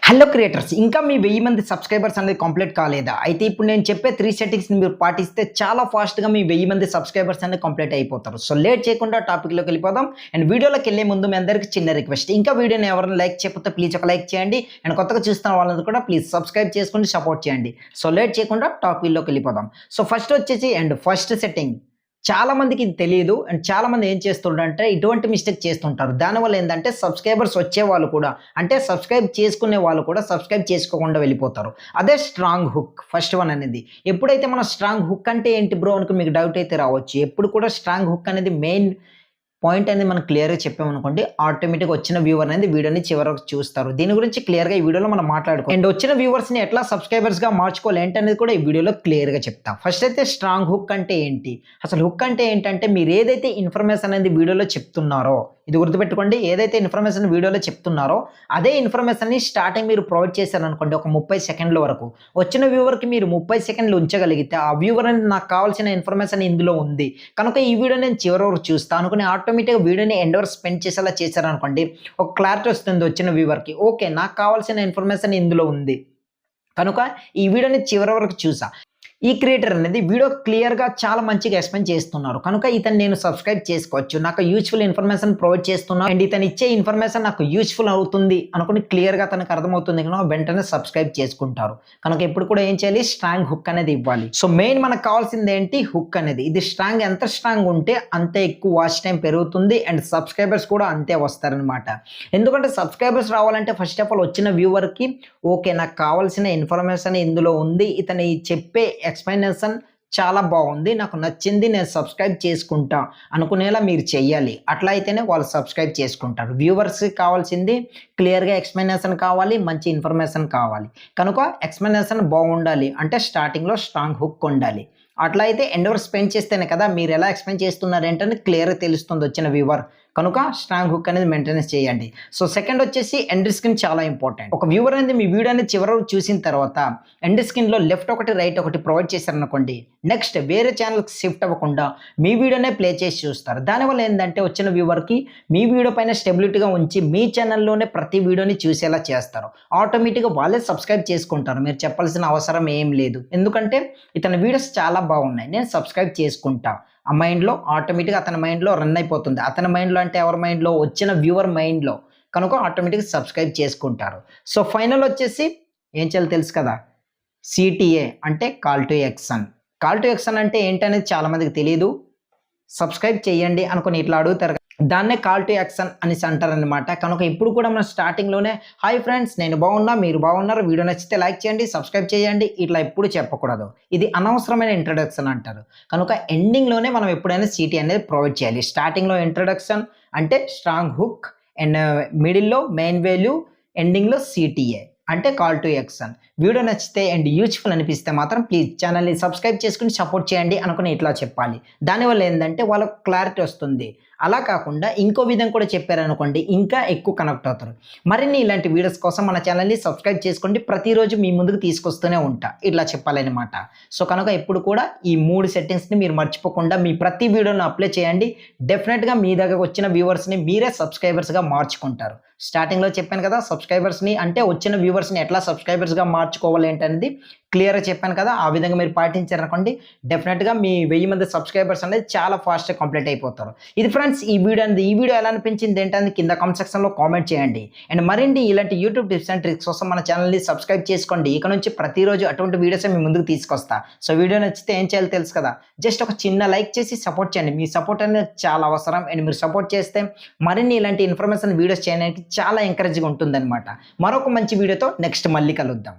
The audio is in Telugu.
హలో క్రియేటర్స్, ఇంకా మీ 1000 మంది సబ్స్క్రైబర్స్ అనేది కంప్లీట్ కాలేదా? అయితే ఇప్పుడు నేను చెప్పే 3 సెట్టింగ్స్‌ని మీరు పాటిస్తే చాలా ఫాస్ట్‌గా మీ 1000 మంది సబ్స్క్రైబర్స్ అనేది కంప్లీట్ అయిపోతారు. సో లేట్ చేయకుండా టాపిక్‌లోకి వెళ్ళిపోదాం. అండ్ వీడియోలోకెళ్ళే ముందు మీ అందరికీ చిన్న రిక్వెస్ట్. ఇంకా వీడియోని ఎవరైనా లైక్ చేయకపోతే ప్లీజ్ ఒక లైక్ చేయండి. అండ్ కొత్తగా చూస్తున్న వాళ్ళందరూ కూడా ప్లీజ్ సబ్స్క్రైబ్ చేసుకొని సపోర్ట్ చేయండి. సో లేట్ చేయకుండా టాపిక్‌లోకి వెళ్ళిపోదాం. సో ఫస్ట్ వచ్చేసి ఫస్ట్ సెట్టింగ్ చాలా మందికి ఇది తెలియదు. అండ్ చాలా మంది ఏం చేస్తుంటారంటే ఇటువంటి మిస్టేక్ చేస్తుంటారు. దానివల్ల ఏందంటే సబ్స్క్రైబర్స్ వచ్చేవాళ్ళు కూడా, అంటే సబ్స్క్రైబ్ చేసుకునే వాళ్ళు కూడా సబ్స్క్రైబ్ చేసుకోకుండా వెళ్ళిపోతారు. అదే స్ట్రాంగ్ హుక్ ఫస్ట్ వన్ అనేది. ఎప్పుడైతే మనం స్ట్రాంగ్ హుక్ అంటే ఏంటి బ్రో అని మీకు డౌట్ అయితే రావచ్చు. ఎప్పుడు కూడా స్ట్రాంగ్ హుక్ అనేది మెయిన్ పాయింట్ అనేది మనం క్లియర్‌గా చెప్పామనుకోండి, ఆటోమేటిక్‌గా వచ్చిన వ్యూవర్ అనేది వీడియోని చివరి వరకు చూస్తారు. దీని గురించి క్లియర్‌గా ఈ వీడియోలో మనం మాట్లాడుకుందాం. అండ్ వచ్చిన వ్యూవర్స్‌ని ఎట్లా సబ్స్క్రైబర్స్‌గా మార్చుకోవాలి ఏంటనేది కూడా ఈ వీడియోలో క్లియర్‌గా చెప్తా. ఫస్ట్ అయితే స్ట్రాంగ్ హుక్ అంటే ఏంటి? అసలు హుక్ అంటే ఏంటంటే మీరు ఏదైతే ఇన్ఫర్మేషన్ అనేది వీడియోలో చెప్తున్నారో, ఇది గుర్తుపెట్టుకోండి, ఏదైతే ఇన్ఫర్మేషన్ వీడియోలో చెప్తున్నారో అదే ఇన్ఫర్మేషన్‌ని స్టార్టింగ్ మీరు ప్రొవైడ్ చేశారనుకోండి ఒక 30 సెకండ్ల వరకు. వచ్చిన వ్యూవర్‌కి మీరు 30 సెకండ్లు ఉంచగలిగితే ఆ వ్యూవర్ అనేది నాకు కావాల్సిన ఇన్ఫర్మేషన్ ఇందులో ఉంది కనుక ఈ వీడియో నేను చివరి వరకు చూస్తా అనుకుని ఆటోమేటిక్‌గా వీడియోని ఎండ్ వరకు స్పెండ్ చేసేలా చేశారనుకోండి, ఒక క్లారిటీ వస్తుంది వచ్చిన వ్యూవర్‌కి. ఓకే, నాకు కావాల్సిన ఇన్ఫర్మేషన్ ఇందులో ఉంది కనుక ఈ వీడియోని చివరి వరకు చూసా. ఈ క్రియేటర్ అనేది వీడియో క్లియర్‌గా చాలా మంచిగా ఎక్స్‌ప్లెయిన్ చేస్తున్నారు. కనుక ఇతన్ని నేను సబ్స్క్రైబ్ చేసుకోవచ్చు. నాకు యూజ్‌ఫుల్ ఇన్ఫర్మేషన్ ప్రొవైడ్ చేస్తున్నా అండ్ ఇతను ఇచ్చే ఇన్ఫర్మేషన్ నాకు యూజ్‌ఫుల్ అవుతుంది అనుకుని క్లియర్‌గా తనకు అర్థమవుతుంది కనుక వెంటనే సబ్స్క్రైబ్ చేసుకుంటారు. కనుక ఇప్పుడు కూడా ఏం చేయాలి, స్ట్రాంగ్ హుక్ అనేది ఇవ్వాలి. సో మెయిన్ మనకు కావాల్సింది ఏంటి, హుక్ అనేది. ఇది స్ట్రాంగ్ ఎంత స్ట్రాంగ్ ఉంటే అంతే ఎక్కువ వాచ్ టైం పెరుగుతుంది అండ్ సబ్స్క్రైబర్స్ కూడా అంతే వస్తారనమాట. ఎందుకంటే సబ్స్క్రైబర్స్ రావాలంటే ఫస్ట్ ఆఫ్ ఆల్ వచ్చిన వ్యూవర్‌కి ఓకే, నాకు కావాల్సిన ఇన్ఫర్మేషన్ ఇందులో ఉంది, ఇతను చెప్పే ఎక్స్‌ప్లనేషన్ చాలా బాగుంది, నాకు నచ్చింది, నేను సబ్స్క్రైబ్ చేసుకుంటా అనుకునేలా మీరు చెయ్యాలి. అట్లా అయితేనే వాళ్ళు సబ్స్క్రైబ్ చేసుకుంటారు. వ్యూవర్స్‌కి కావాల్సింది క్లియర్‌గా ఎక్స్‌ప్లనేషన్ కావాలి, మంచి ఇన్ఫర్మేషన్ కావాలి. కనుక ఎక్స్‌ప్లనేషన్ బాగుండాలి అంటే స్టార్టింగ్‌లో స్ట్రాంగ్ హుక్ ఉండాలి. అట్లా అయితే ఎండ్ వరకు స్పెండ్ చేస్తేనే కదా మీరు ఎలా ఎక్స్‌ప్లెయిన్ చేస్తున్నారు ఏంటని క్లియర్‌గా తెలుస్తుంది వచ్చిన వ్యూవర్. కనుక స్ట్రాంగ్ హుక్ అనేది మెయింటెనెన్స్ చేయండి. సో సెకండ్ వచ్చేసి ఎండ్ స్క్రీన్ చాలా ఇంపార్టెంట్. ఒక వ్యూవర్ అనేది మీ వీడియో అనేది చివరి వరకు చూసిన తర్వాత ఎండ్ స్క్రీన్‌లో లెఫ్ట్ ఒకటి రైట్ ఒకటి ప్రొవైడ్ చేశారనుకోండి, నెక్స్ట్ వేరే ఛానల్‌కి షిఫ్ట్ అవ్వకుండా మీ వీడియోనే ప్లే చేసి చూస్తారు. దానివల్ల ఏందంటే వచ్చిన వ్యూవర్‌కి మీ వీడియో పైన స్టెబిలిటీగా ఉంచి మీ ఛానల్‌లోనే ప్రతి వీడియోని చూసేలా చేస్తారు. ఆటోమేటిక్‌గా వాళ్ళే సబ్స్క్రైబ్ చేసుకుంటారు. మీరు చెప్పాల్సిన అవసరం ఏం లేదు. ఎందుకంటే ఇతని వీడియోస్ చాలా బాగున్నాయి, నేను సబ్స్క్రైబ్ చేసుకుంటా. ఆ మైండ్‌లో ఆటోమేటిక్‌గా అతని మైండ్‌లో రన్ అయిపోతుంది. అతని మైండ్‌లో అంటే ఎవరి మైండ్‌లో, వచ్చిన వ్యూవర్ మైండ్‌లో. కనుక ఆటోమేటిక్‌గా సబ్స్క్రైబ్ చేసుకుంటారు. సో ఫైనల్ వచ్చేసి ఏం చేయాలో తెలుసు కదా, సీటీఏ అంటే call to action. Call to action అంటే ఏంటనేది చాలా మందికి తెలీదు. సబ్స్క్రైబ్ చేయండి అనుకుని ఇట్లా అడుగుతారు. దాన్నే కాల్ టు యాక్షన్ అనేసి అంటారనమాట. కనుక ఇప్పుడు కూడా మనం స్టార్టింగ్‌లోనే హాయ్ ఫ్రెండ్స్, నేను బాగున్నా, మీరు బాగున్నారు, వీడియో నచ్చితే లైక్ చేయండి, సబ్స్క్రైబ్ చేయండి ఇట్లా ఎప్పుడు చెప్పకూడదు. ఇది అనవసరమైన ఇంట్రడక్షన్ అంటారు. కనుక ఎండింగ్‌లోనే మనం ఎప్పుడైనా సీటీ అనేది ప్రొవైడ్ చేయాలి. స్టార్టింగ్‌లో ఇంట్రడక్షన్ అంటే స్ట్రాంగ్ హుక్ అండ్ మిడిల్‌లో మెయిన్ వాల్యూ, ఎండింగ్‌లో సీటీఏ అంటే కాల్ టు యాక్షన్. వీడియో నచ్చితే అండ్ యూజ్‌ఫుల్ అనిపిస్తే మాత్రం ప్లీజ్ ఛానల్‌ని సబ్స్క్రైబ్ చేసుకొని సపోర్ట్ చేయండి అనుకుని ఇట్లా చెప్పాలి. దానివల్ల ఏందంటే వాళ్ళకి క్లారిటీ వస్తుంది. అలా కాకుండా ఇంకో విధంగా కూడా చెప్పారనుకోండి, ఇంకా ఎక్కువ కనెక్ట్ అవుతారు. మరిన్ని ఇలాంటి వీడియోస్ కోసం మన ఛానల్‌ని సబ్స్క్రైబ్ చేసుకోండి. ప్రతిరోజు మీ ముందుకు తీసుకొస్తూనే ఉంటా. ఇట్లా చెప్పాలనమాట. సో కనుక ఎప్పుడు కూడా ఈ 3 సెట్టింగ్స్‌ని మీరు మర్చిపోకుండా మీ ప్రతి వీడియోను అప్లై చేయండి. డెఫినెట్‌గా మీ దగ్గరకు వచ్చిన వ్యూవర్స్‌ని మీరే సబ్స్క్రైబర్స్‌గా మార్చుకుంటారు. స్టార్టింగ్‌లో చెప్పాను కదా, సబ్స్క్రైబర్స్‌ని అంటే వచ్చిన వ్యూవర్స్‌ని ఎట్లా సబ్స్క్రైబర్స్‌గా మార్చుకోవాలి ఏంటనేది క్లియర్‌గా చెప్పాను కదా. ఆ విధంగా మీరు పాటించారనుకోండి, డెఫినెట్‌గా మీ 1000 మంది సబ్స్క్రైబర్స్ అనేది చాలా ఫాస్ట్‌గా కంప్లీట్ అయిపోతారు. ఇది ఫ్రెండ్స్ ఈ వీడియో అనేది. ఈ వీడియో ఎలా అనిపించింది ఏంటనేది కింద కామెంట్ సెక్షన్‌లో కామెంట్ చేయండి. అండ్ మరిన్ని ఇలాంటి యూట్యూబ్ టిప్స్ అండ్ ట్రిక్స్ కోసం మన ఛానల్‌ని సబ్స్క్రైబ్ చేసుకోండి. ఇక నుంచి ప్రతిరోజు అటువంటి వీడియోసే మీ ముందుకు తీసుకొస్తా. సో వీడియో నచ్చితే ఏం చేయాలో తెలుసు కదా, జస్ట్ ఒక చిన్న లైక్ చేసి సపోర్ట్ చేయండి. మీ సపోర్ట్ అనేది చాలా అవసరం. అండ్ మీరు సపోర్ట్ చేస్తే మరిన్ని ఇలాంటి ఇన్ఫర్మేషన్ వీడియోస్ చేయడానికి చాలా ఎంకరేజ్‌గా ఉంటుందన్నమాట. మరొక మంచి వీడియోతో నెక్స్ట్ మళ్ళీ కలుద్దాం.